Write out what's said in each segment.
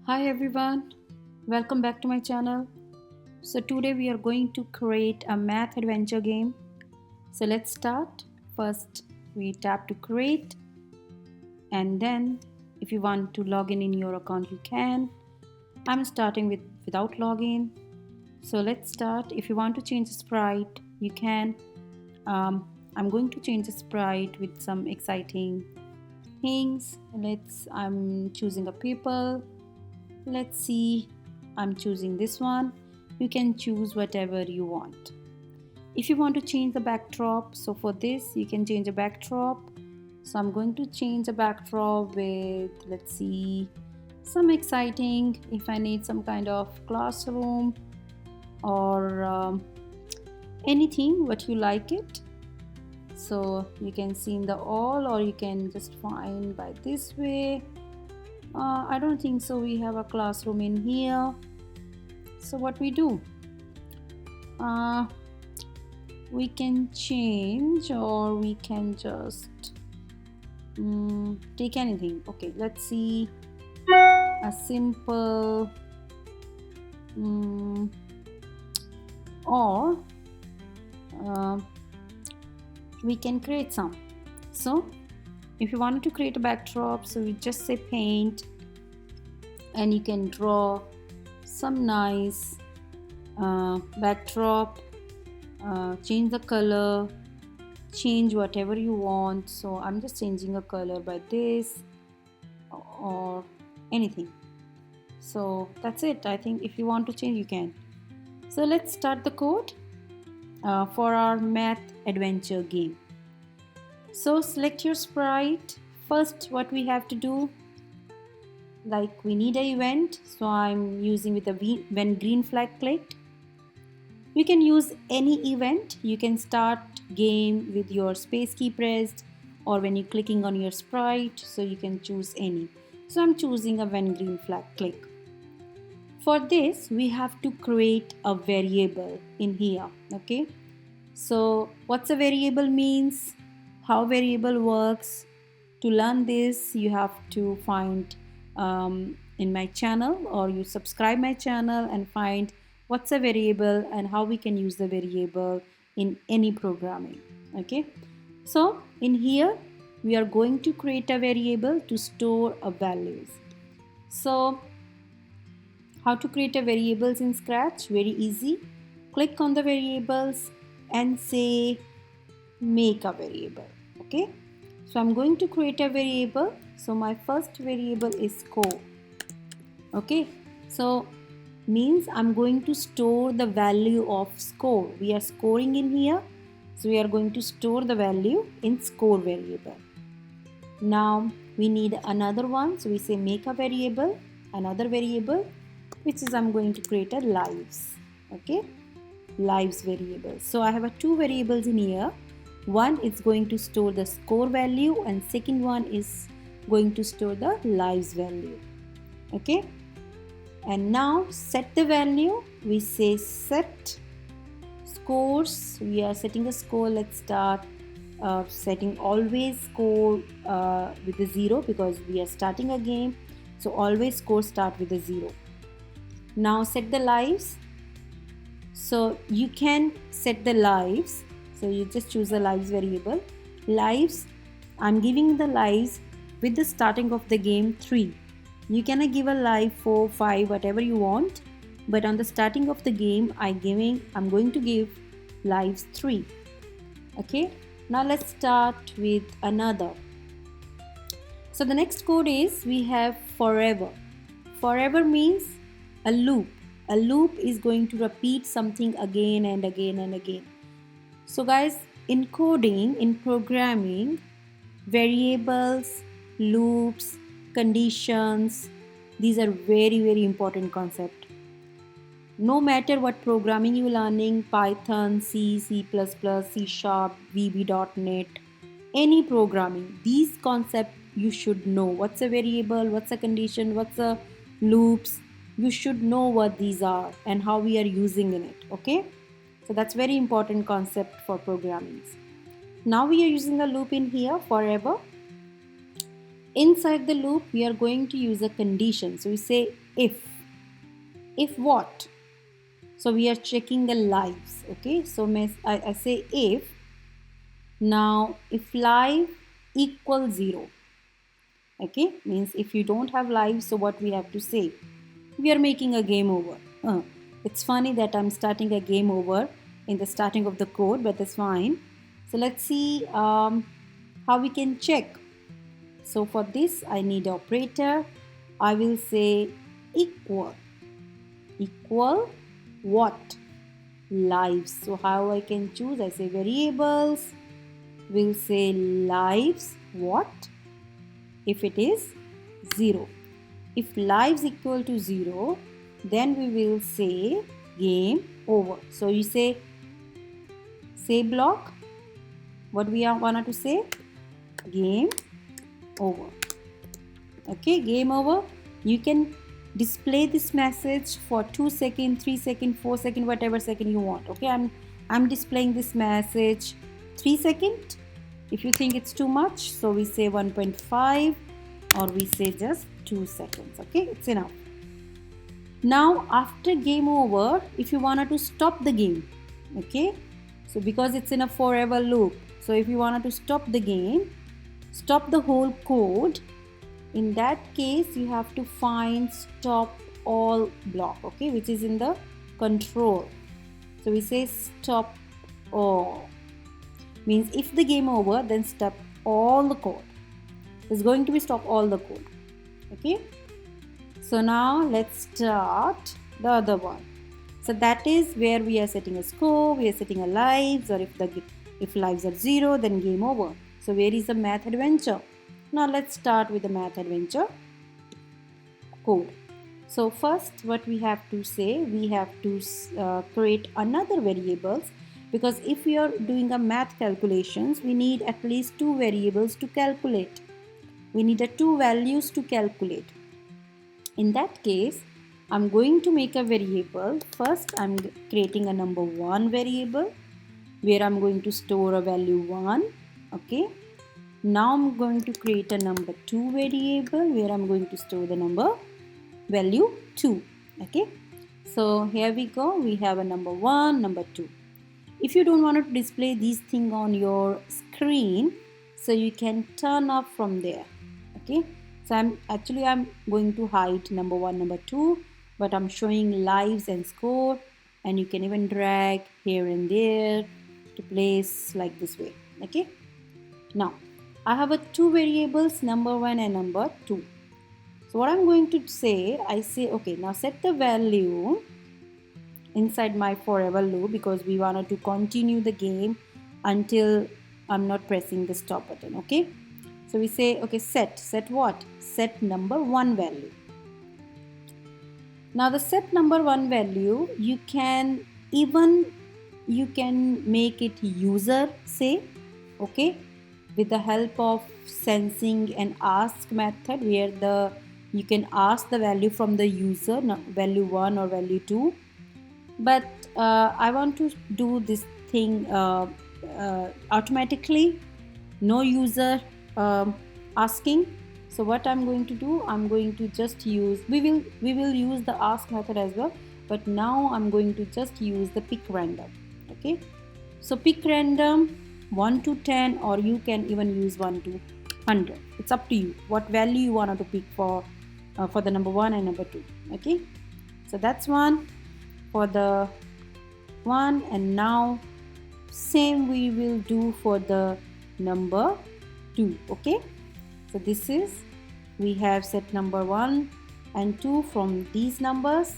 Hi everyone, welcome back to my channel. So today we are going to create a math adventure game. So let's start. First we tap to create, and then if you want to log in your account you can. I'm starting without login. So let's start. If you want to change the sprite you can. I'm going to change the sprite with some exciting things. I'm choosing a people. Let's see, I'm choosing this one. You can choose whatever you want. If you want to change the backdrop, so for this you can change a backdrop. So I'm going to change the backdrop with, let's see, some exciting. If I need some kind of classroom or anything what you like it. So you can see in the all, or you can just find by this way. I don't think so we have a classroom in here. So what we do, we can change, or we can just take anything. Okay, let's see, a simple or we can create some. So if you wanted to create a backdrop, so you just say paint and you can draw some nice backdrop, change the color, change whatever you want. So I'm just changing a color by this or anything. So that's it. I think if you want to change you can. So let's start the code for our math adventure game. So select your sprite. First what we have to do, like we need an event, so I'm using with the when green flag clicked. You can use any event. You can start game with your space key pressed, or when you're clicking on your sprite, so you can choose any. So I'm choosing a when green flag click. For this we have to create a variable in here. Okay, so what's a variable means, how variable works. To learn this you have to find in my channel, or you subscribe my channel and find what's a variable and how we can use the variable in any programming. Okay, so in here we are going to create a variable to store a values. So how to create a variables in Scratch? Very easy. Click on the variables and say make a variable. Okay, so I'm going to create a variable. So my first variable is score. Okay, so means I'm going to store the value of score. We are scoring in here, so we are going to store the value in score variable. Now we need another one, so we say make a variable, another variable, which is I'm going to create a lives. Okay, lives variable. So I have two variables in here. One is going to store the score value, and second one is going to store the lives value. Okay, and now set the value. We say set scores. We are setting a score. Let's start setting always score with a 0, because we are starting a game, so always score start with a 0. Now set the lives. So you can set the lives, so you just choose the lives variable. Lives, I'm giving the lives with the starting of the game 3. You can give a live 4, 5, whatever you want, but on the starting of the game I'm going to give lives 3. Okay, now let's start with another. So the next code is, we have forever. Forever means a loop. A loop is going to repeat something again and again and again. So guys, in coding, in programming, variables, loops, conditions, these are very important concept. No matter what programming you're learning, Python, C, C++, C Sharp, VB.NET, any programming, these concepts you should know. What's a variable, what's a condition, what's a loops, you should know what these are and how we are using in it. Okay, so that's very important concept for programming. Now we are using a loop in here, forever. Inside the loop, we are going to use a condition. So we say if what? So we are checking the lives. Okay, so I say if. Now if live equals 0, okay, means if you don't have lives, so what we have to say? We are making a game over. It's funny that I'm starting a game over in the starting of the code, but that's fine. So let's see how we can check. So for this, I need operator. I will say equal what? Lives. So how I can choose? I say variables. We'll say lives what? If it is 0. If lives equal to 0, then we will say game over. So you say block. What we wanted to say? Game over. Okay, game over. You can display this message for 2 seconds, 3 seconds, 4 seconds, whatever second you want. Okay, I'm displaying this message 3 seconds. If you think it's too much, so we say 1.5 or we say just 2 seconds. Okay, it's enough. Now after game over, if you wanted to stop the game, okay, so because it's in a forever loop, so if you wanted to stop the game, stop the whole code, in that case you have to find stop all block, okay, which is in the control. So we say stop all, means if the game over, then stop all the code. It's going to be stop all the code. Okay, so now let's start the other one. So that is where we are setting a score, we are setting a lives, or if lives are 0, then game over. So where is the math adventure? Now let's start with the math adventure code. So first what we have to say, we have to create another variables, because if we are doing a math calculations, we need at least 2 variables to calculate. We need 2 values to calculate. In that case, I'm going to make a variable. First, I'm creating a number 1 variable where I'm going to store a value 1. Okay. Now I'm going to create a number 2 variable where I'm going to store the value 2. Okay. So here we go. We have a number 1, number 2. If you don't want to display these things on your screen, so you can turn off from there. Okay. So I'm going to hide number 1, number 2, but I'm showing lives and score, and you can even drag here and there to place like this way. Okay. Now I have 2 variables, number 1 and number 2. So what I'm going to say, I say okay, now set the value inside my forever loop, because we wanted to continue the game until I'm not pressing the stop button. Okay. So we say, okay, set what? Set number 1 value. Now the set number 1 value, you can make it user say, okay, with the help of sensing and ask method, where you can ask the value from the user, value 1 or value 2. But I want to do this thing automatically, no user asking. So what I'm going to do, I'm going to just use, we will use the ask method as well, but now I'm going to just use the pick random. Okay, so pick random 1 to 10, or you can even use 1 to 100. It's up to you what value you want to pick for the number 1 and number 2. Okay, so that's one for the 1, and now same we will do for the number 2. Okay, so this is, we have set number 1 and 2 from these numbers.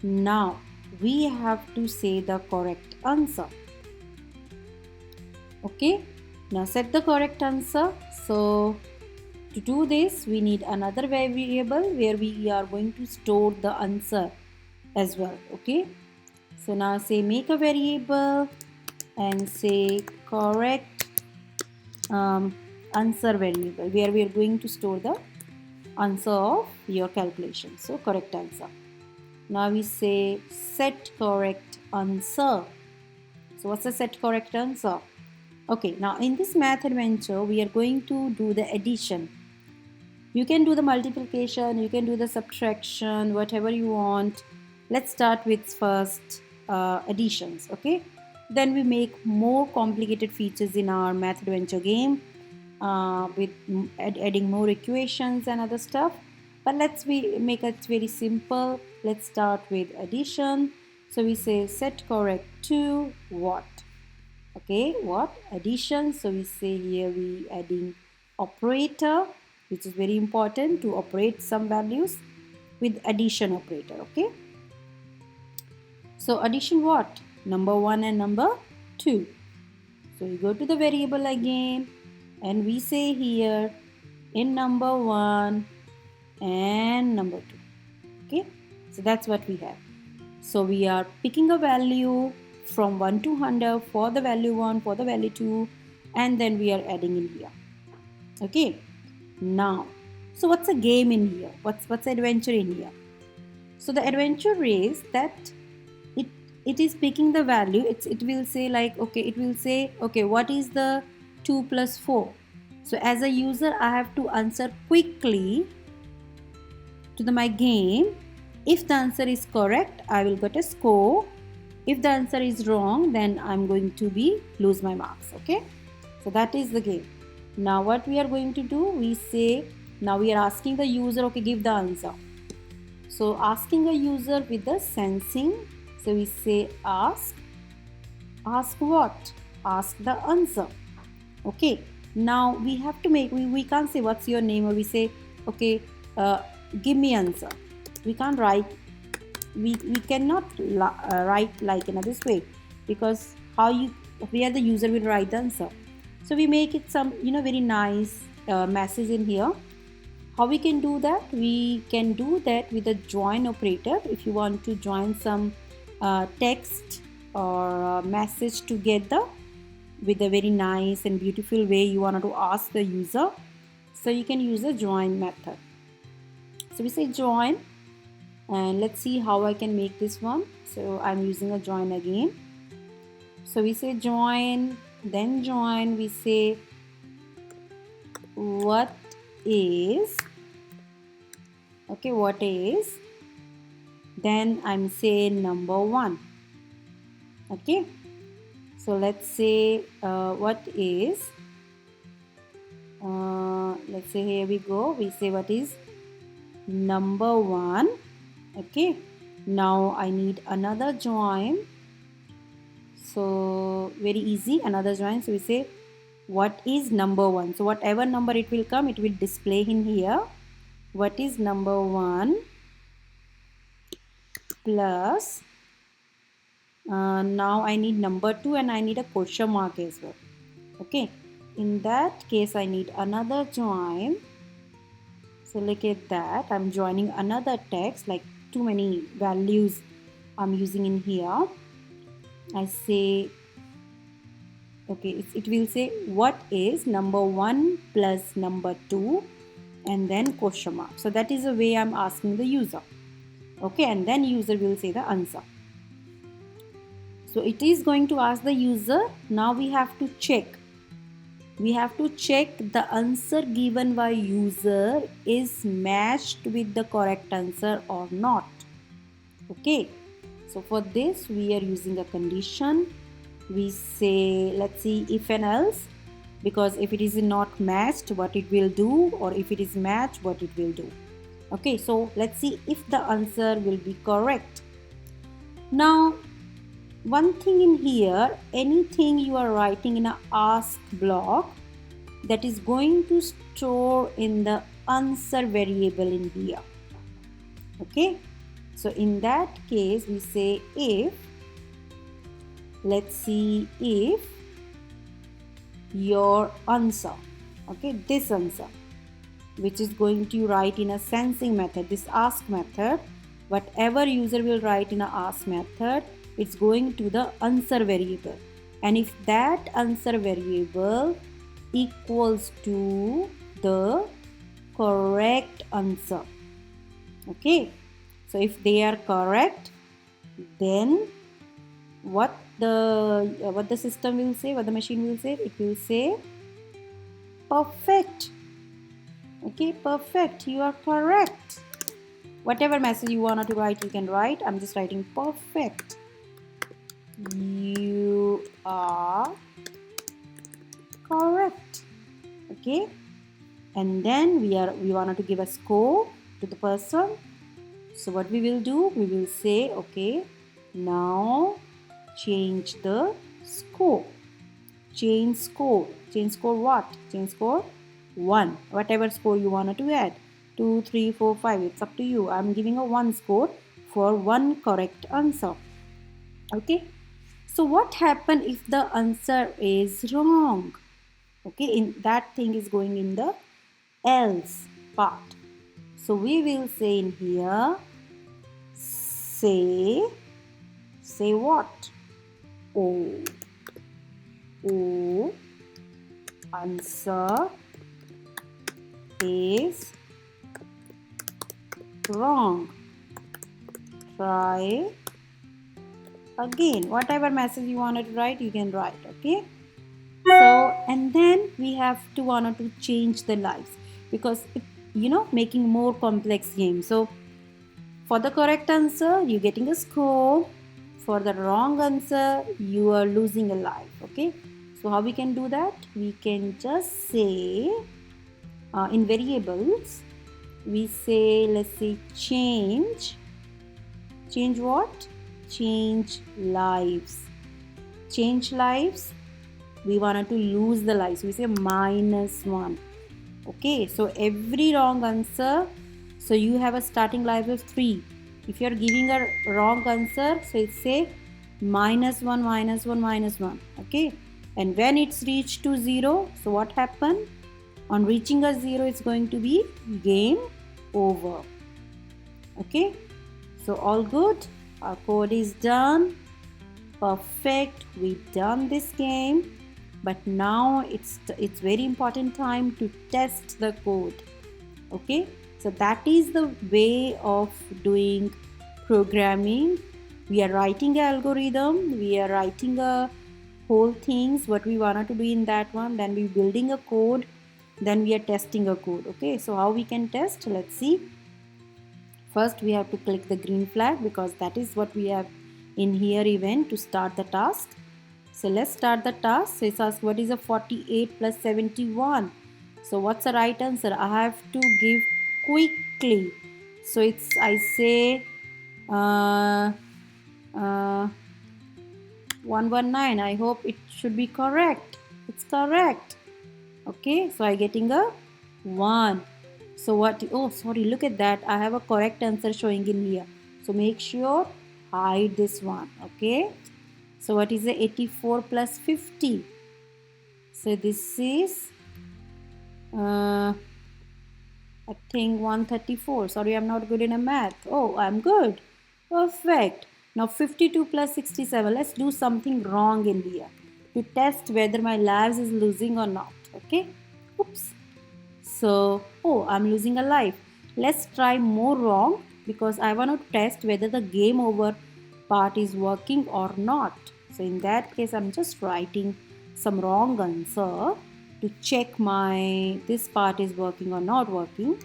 Now we have to say the correct answer. Okay, now set the correct answer. So to do this, we need another variable where we are going to store the answer as well. Okay, so now say make a variable and say correct answer variable, where we are going to store the answer of your calculation. So correct answer. Now we say set correct answer. So what's the set correct answer? Okay, now in this math adventure, we are going to do the addition. You can do the multiplication, you can do the subtraction, whatever you want. Let's start with first additions, okay? Then we make more complicated features in our math adventure game with adding more equations and other stuff. But make it very simple. Let's start with addition. So we say set correct to what? Okay, what? Addition. So we say here we adding operator, which is very important to operate some values with addition operator. Okay, so addition what? Number 1 and number 2. So we go to the variable again and we say here in number 1 and number 2. Okay, so that's what we have. So we are picking a value from 1 to 100 for the value 1, for the value 2, and then we are adding in here. Okay, now, so what's a game in here? What's adventure in here? So the adventure is that it is picking the value. It will say like, okay, it will say, okay, what is the 2 plus 4? So as a user, I have to answer quickly to my game. If the answer is correct, I will get a score. If the answer is wrong, then I'm going to lose my marks. Okay, so that is the game. Now what we are going to do, we say, now we are asking the user, okay, give the answer. So asking a user with the sensing, so we say ask what? Ask the answer. Okay, now we have to make, we can't say what's your name, or we say, okay, give me answer. We can't write, we cannot write like in this way, because where the user will write the answer. So we make it some very nice message in here. How we can do that? We can do that with a join operator. If you want to join some text or message together with a very nice and beautiful way you want to ask the user, so you can use a join method. So we say join, and let's see how I can make this one. So I'm using a join again. So we say join, then join, we say what is, okay, what is, then I'm saying number 1. Okay, so let's say what is, let's say here we go, we say what is number 1. Okay, now I need another join. So very easy, another join. So we say what is number 1. So whatever number it will come, it will display in here. What is number 1 plus, now I need number 2 and I need a question mark as well. Okay, in that case I need another join. So look at that, I'm joining another text, like too many values I'm using in here. I say, okay, it will say what is number 1 plus number 2 and then question mark. So that is the way I'm asking the user. Okay, and then user will say the answer. So it is going to ask the user. Now we have to check. We have to check the answer given by user is matched with the correct answer or not. Okay, so for this we are using a condition. We say, let's see, if and else, because if it is not matched, what it will do, or if it is matched, what it will do. Okay, so let's see if the answer will be correct. Now one thing in here, anything you are writing in a ask block, that is going to store in the answer variable in here. Okay, so in that case we say if, let's see, if your answer, okay, this answer, which is going to write in a sensing method, this ask method, whatever user will write in a ask method, it's going to the answer variable. And if that answer variable equals to the correct answer, okay, so if they are correct, then what the system will say, what the machine will say, it will say perfect. Okay, perfect. You are correct. Whatever message you want to write, you can write. I'm just writing perfect. You are correct. Okay, and then we wanted to give a score to the person. So what we will do, we will say, okay, now change the score. Change score what? Change score 1. Whatever score you wanted to add. 2, 3, 4, 5. It's up to you. I'm giving a 1 score for 1 correct answer. Okay. So what happens if the answer is wrong? Okay, in that thing is going in the else part. So we will say in here, say what? O answer is wrong. Try again. Whatever message you wanted to write, you can write. Okay. So and then we have to wanted to change the lives because it, making more complex game. So for the correct answer, you're getting a score. For the wrong answer, you are losing a life. Okay. So how we can do that? We can just say in variables, we say, let's say change what? Change lives. Change lives. We wanted to lose the lives. We say -1. Okay, so every wrong answer, so you have a starting life of 3. If you are giving a wrong answer, so it say -1, -1, -1. Okay, and when it's reached to 0, so what happened? On reaching a 0, it's going to be game over. Okay, so all good. Our code is done. Perfect. We done this game. But now it's very important time to test the code. Okay, so that is the way of doing programming. We are writing an algorithm, we are writing a whole things what we wanted to do in that one, then we building a code, then we are testing a code. Okay, so how we can test? Let's see. First we have to click the green flag because that is what we have in here event to start the task. So let's start the task. So it asks what is a 48 plus 71. So what's the right answer? I have to give quickly. So it's, I say 119. I hope it should be correct. It's correct. Okay, so I getting a 1. So what? Oh, sorry, look at that. I have a correct answer showing in here. So make sure hide this one. Okay. So what is the 84 plus 50? So this is I think 134. Sorry, I'm not good in a math. Oh, I'm good. Perfect. Now 52 plus 67. Let's do something wrong in here to test whether my lives is losing or not. Okay. Oops. So, oh, I'm losing a life. Let's try more wrong because I want to test whether the game over part is working or not. So in that case, I'm just writing some wrong answer to check this part is working or not working.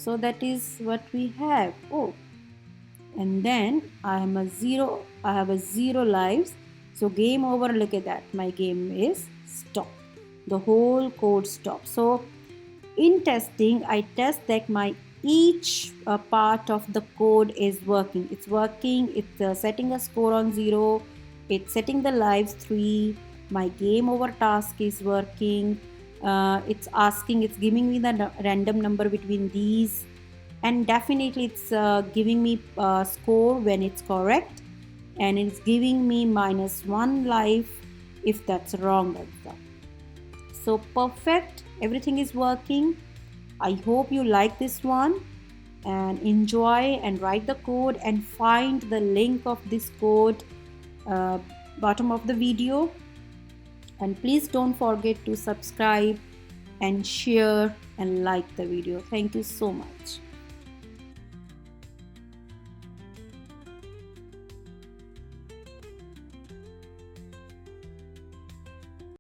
So that is what we have. Oh, and then I have a 0 lives. So game over. Look at that. My game is stopped. The whole code stopped. So in testing, I test that my each part of the code is working. It's working. It's setting a score on 0. It's setting the lives 3. My game over task is working. It's asking. It's giving me the random number between these, and definitely it's giving me score when it's correct, and it's giving me -1 life if that's wrong answer. So perfect. Everything is working. I hope you like this one and enjoy and write the code and find the link of this code bottom of the video. And please don't forget to subscribe and share and like the video. Thank you so much.